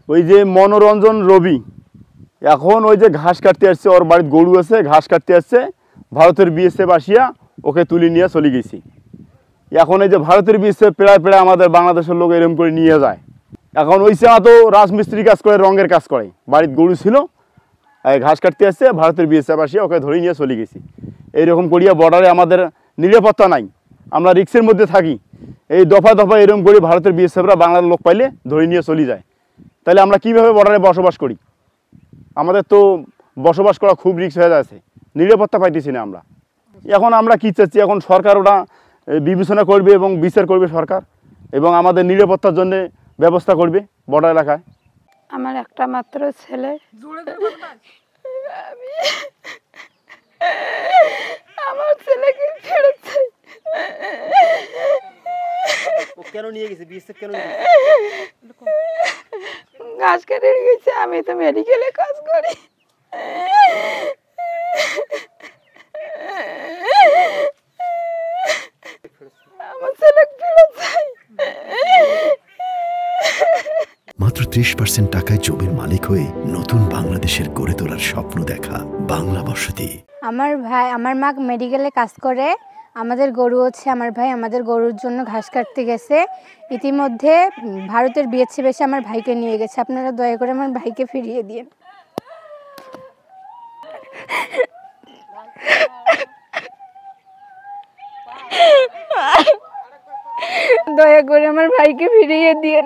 ওই যে মনোরঞ্জন রবি এখন ওই যে ঘাস কাটতে আসছে, ওর বাড়িতে গরু আছে, ঘাস কাটতে আসছে, ভারতের বিএসএফ আসিয়া ওকে তুলে নিয়ে চলে গেছি। এখন এই যে ভারতের বিএসএফ প্রায় প্রায় আমাদের বাংলাদেশের লোক এরকম করে নিয়ে যায়। এখন ওই সময় তো রাজমিস্ত্রি কাজ করে, রঙের কাজ করে, বাড়িতে গরু ছিল, ঘাস কাটতে আসছে, ভারতের বিএসএফ আসিয়া ওকে ধরে নিয়ে চলে গেছি। এইরকম করিয়া বর্ডারে আমাদের নিরাপত্তা নাই, আমরা রিক্সের মধ্যে থাকি। এই দফা দফা এরকম করে ভারতের বিএসএফরা বাংলার লোক পাইলে ধরে নিয়ে চলে যায়। তাহলে আমরা কীভাবে বর্ডারে বসবাস করি? আমাদের তো বসবাস করা খুব রিস্ক হয়ে যাচ্ছে, নিরাপত্তা পাইতেছি না আমরা। এখন আমরা কী চাচ্ছি, এখন সরকার ওটা বিবেচনা করবে এবং বিচার করবে সরকার, এবং আমাদের নিরাপত্তার জন্য ব্যবস্থা করবে বর্ডার এলাকায়। আমার একটা মাত্র ছেলে, আমার ছেলেকে ফেরত চাই। কেন নিয়ে গেছে বিএসএফ? কেন নিয়ে গেছে? ঘাস কেটে গেছে, আমি তো মেডিকেলে কাজ করি। আমার ছেলে ফেরত চাই। মাত্র 30% টাকায় জমির মালিক হয়ে নতুন বাংলাদেশের গড়ে তোলার স্বপ্ন দেখা বাংলা বসতি। আমার মা মেডিকেলে কাজ করে, আমাদের গরু হচ্ছে, আমার ভাই আমাদের গরুর জন্য ঘাস কাটতে গেছে। ইতিমধ্যে ভারতের বিএসএফ এসে আমার ভাইকে নিয়ে গেছে। আপনারা দয়া করে আমার ভাইকে ফিরিয়ে দিন। দয়া করে আমার ভাইকে ফিরিয়ে দিন।